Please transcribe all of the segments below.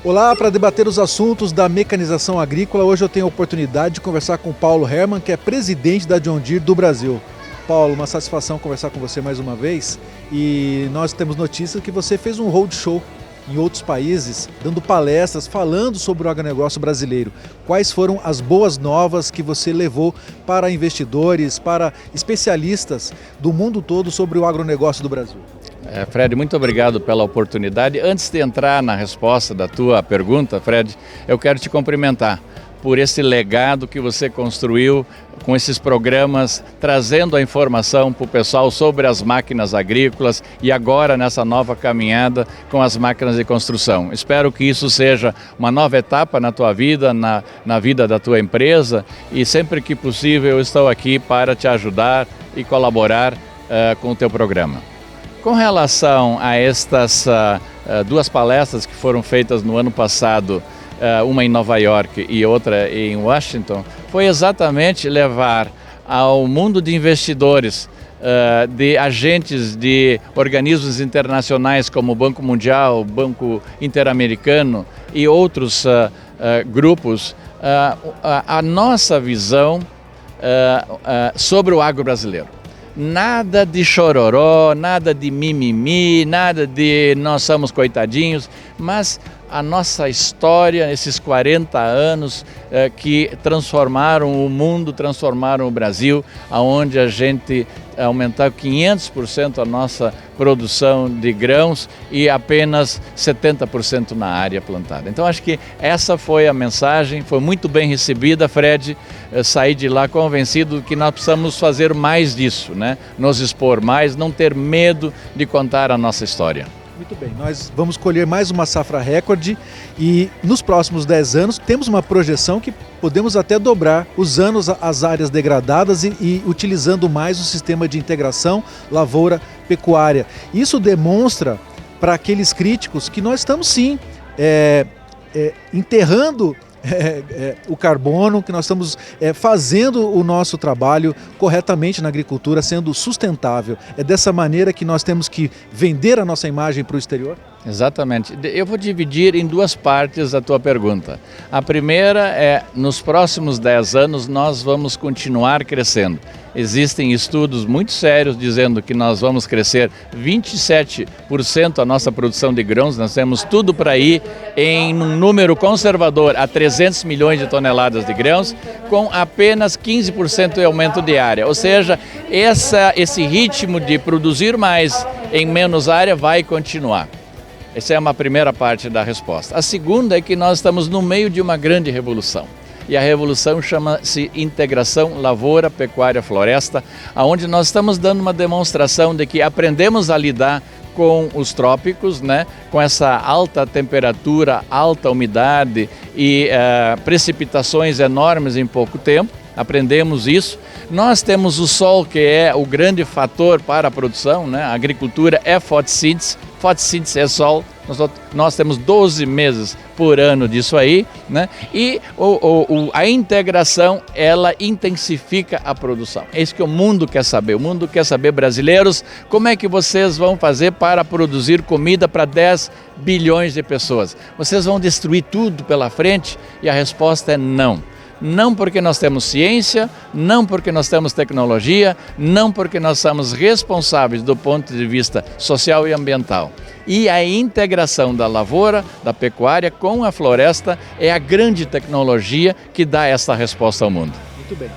Olá, para debater os assuntos da mecanização agrícola, hoje eu tenho a oportunidade de conversar com o Paulo Hermann, que é presidente da John Deere do Brasil. Paulo, uma satisfação conversar com você mais uma vez, e nós temos notícias que você fez um roadshow em outros países, dando palestras, falando sobre o agronegócio brasileiro. Quais foram as boas novas que você levou para investidores, para especialistas do mundo todo sobre o agronegócio do Brasil? Fred, muito obrigado pela oportunidade. Antes de entrar na resposta da tua pergunta, Fred, eu quero te cumprimentar por esse legado que você construiu com esses programas, trazendo a informação para o pessoal sobre as máquinas agrícolas e agora nessa nova caminhada com as máquinas de construção. Espero que isso seja uma nova etapa na tua vida, na vida da tua empresa, e sempre que possível eu estou aqui para te ajudar e colaborar com o teu programa. Com relação a estas duas palestras que foram feitas no ano passado, uma em Nova York e outra em Washington, foi exatamente levar ao mundo de investidores, de agentes de organismos internacionais como o Banco Mundial, o Banco Interamericano e outros grupos, a nossa visão sobre o agro brasileiro. Nada de chororó, nada de mimimi, nada de nós somos coitadinhos, mas a nossa história, esses 40 anos que transformaram o mundo, transformaram o Brasil, aonde a gente aumentou 500% a nossa produção de grãos e apenas 70% na área plantada. Então acho que essa foi a mensagem, foi muito bem recebida, Fred. Saí de lá convencido que nós precisamos fazer mais disso, né? Nos expor mais, não ter medo de contar a nossa história. Muito bem, nós vamos colher mais uma safra recorde e nos próximos 10 anos temos uma projeção que podemos até dobrar, usando as áreas degradadas e utilizando mais o sistema de integração lavoura-pecuária. Isso demonstra para aqueles críticos que nós estamos sim enterrando o carbono, que nós estamos fazendo o nosso trabalho corretamente na agricultura, sendo sustentável. É dessa maneira que nós temos que vender a nossa imagem para o exterior? Exatamente. Eu vou dividir em duas partes a tua pergunta. A primeira é, nos próximos 10 anos nós vamos continuar crescendo. Existem estudos muito sérios dizendo que nós vamos crescer 27% a nossa produção de grãos. Nós temos tudo para ir em um número conservador a 300 milhões de toneladas de grãos, com apenas 15% de aumento de área. Ou seja, esse ritmo de produzir mais em menos área vai continuar. Essa é uma primeira parte da resposta. A segunda é que nós estamos no meio de uma grande revolução. E a revolução chama-se integração lavoura, pecuária, floresta, onde nós estamos dando uma demonstração de que aprendemos a lidar com os trópicos, né? Com essa alta temperatura, alta umidade e precipitações enormes em pouco tempo. Aprendemos isso. Nós temos o sol, que é o grande fator para a produção, né? A agricultura é fotossíntese é sol. Nós temos 12 meses por ano disso aí, né? E a integração, ela intensifica a produção. É isso que o mundo quer saber. O mundo quer saber, brasileiros, como é que vocês vão fazer para produzir comida para 10 bilhões de pessoas? Vocês vão destruir tudo pela frente? E a resposta é não. Não porque nós temos ciência, não porque nós temos tecnologia, não porque nós somos responsáveis do ponto de vista social e ambiental. E a integração da lavoura, da pecuária com a floresta é a grande tecnologia que dá essa resposta ao mundo. Muito bem.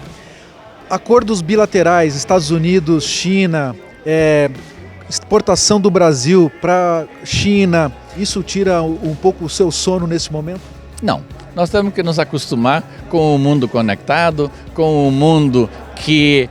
Acordos bilaterais, Estados Unidos, China, exportação do Brasil para China, isso tira um pouco o seu sono nesse momento? Não. Nós temos que nos acostumar com o mundo conectado, com o mundo que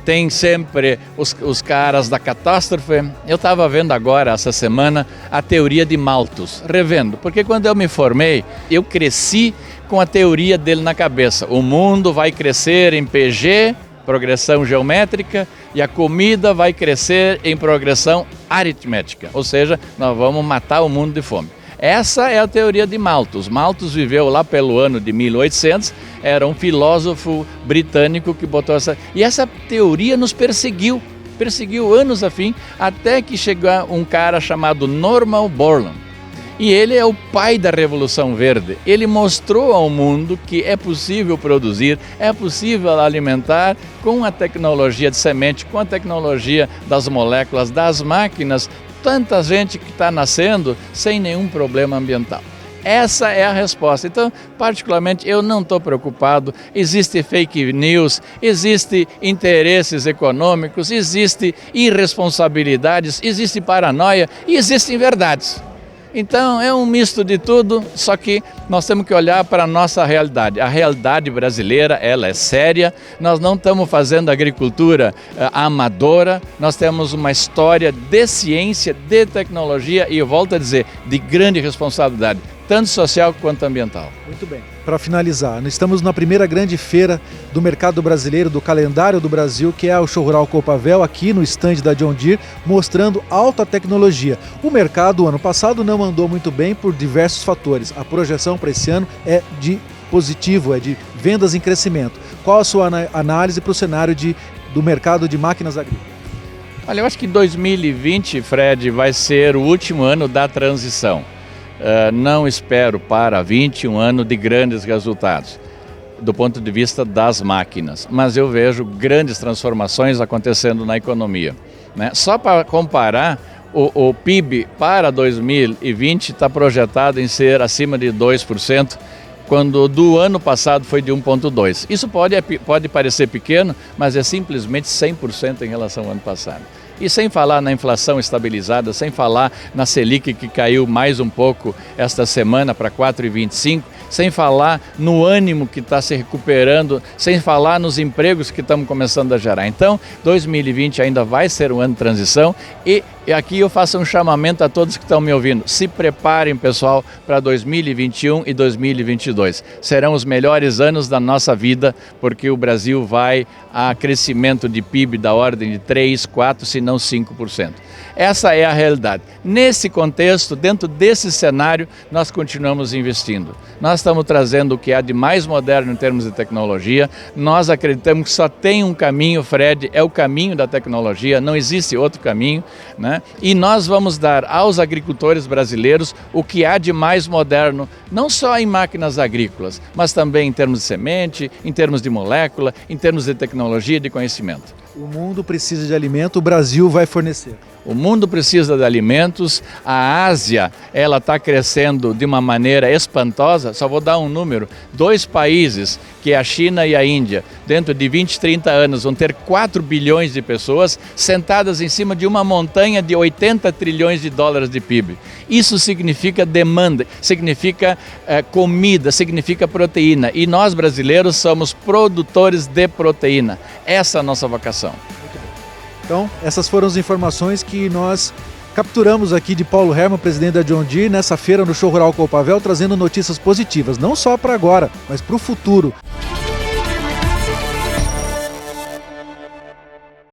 tem sempre os caras da catástrofe. Eu estava vendo agora, essa semana, a teoria de Malthus, revendo, porque quando eu me formei, eu cresci com a teoria dele na cabeça. O mundo vai crescer em PG, progressão geométrica, e a comida vai crescer em progressão aritmética, ou seja, nós vamos matar o mundo de fome. Essa é a teoria de Malthus. Malthus viveu lá pelo ano de 1800, era um filósofo britânico que botou essa... E essa teoria nos perseguiu anos a fim, até que chegou um cara chamado Norman Borlaug. E ele é o pai da Revolução Verde. Ele mostrou ao mundo que é possível produzir, é possível alimentar com a tecnologia de semente, com a tecnologia das moléculas, das máquinas, tanta gente que está nascendo sem nenhum problema ambiental. Essa é a resposta. Então, particularmente, eu não estou preocupado. Existe fake news, existe interesses econômicos, existe irresponsabilidades, existe paranoia e existem verdades. Então, é um misto de tudo, só que nós temos que olhar para a nossa realidade. A realidade brasileira, ela é séria, nós não estamos fazendo agricultura amadora, nós temos uma história de ciência, de tecnologia e, eu volto a dizer, de grande responsabilidade, tanto social quanto ambiental. Muito bem. Para finalizar, nós estamos na primeira grande feira do mercado brasileiro, do calendário do Brasil, que é o Show Rural Copavel, aqui no estande da John Deere, mostrando alta tecnologia. O mercado, ano passado, não andou muito bem por diversos fatores. A projeção para esse ano é de positivo, é de vendas em crescimento. Qual a sua análise para o cenário do mercado de máquinas agrícolas? Olha, eu acho que 2020, Fred, vai ser o último ano da transição. Não espero para 20 um ano de grandes resultados do ponto de vista das máquinas, mas eu vejo grandes transformações acontecendo na economia, né? Só para comparar, o PIB para 2020 está projetado em ser acima de 2%, quando do ano passado foi de 1,2%. Isso pode parecer pequeno, mas é simplesmente 100% em relação ao ano passado. E sem falar na inflação estabilizada, sem falar na Selic que caiu mais um pouco esta semana para 4,25%, sem falar no ânimo que está se recuperando, sem falar nos empregos que estamos começando a gerar. Então, 2020 ainda vai ser um ano de transição e aqui eu faço um chamamento a todos que estão me ouvindo. Se preparem, pessoal, para 2021 e 2022. Serão os melhores anos da nossa vida, porque o Brasil vai a crescimento de PIB da ordem de 3, 4, se não 5%. Essa é a realidade. Nesse contexto, dentro desse cenário, nós continuamos investindo. Nós estamos trazendo o que há de mais moderno em termos de tecnologia. Nós acreditamos que só tem um caminho, Fred, é o caminho da tecnologia, não existe outro caminho, né? E nós vamos dar aos agricultores brasileiros o que há de mais moderno, não só em máquinas agrícolas, mas também em termos de semente, em termos de molécula, em termos de tecnologia e de conhecimento. O mundo precisa de alimento, o Brasil vai fornecer. O mundo precisa de alimentos, a Ásia ela está crescendo de uma maneira espantosa. Só vou dar um número, 2 países, que é a China e a Índia, dentro de 20, 30 anos vão ter 4 bilhões de pessoas sentadas em cima de uma montanha de 80 trilhões de dólares de PIB. Isso significa demanda, significa comida, significa proteína. E nós brasileiros somos produtores de proteína. Essa é a nossa vocação. Então, essas foram as informações que nós capturamos aqui de Paulo Hermann, presidente da John Deere, nessa feira no Show Rural Copavel, trazendo notícias positivas, não só para agora, mas para o futuro.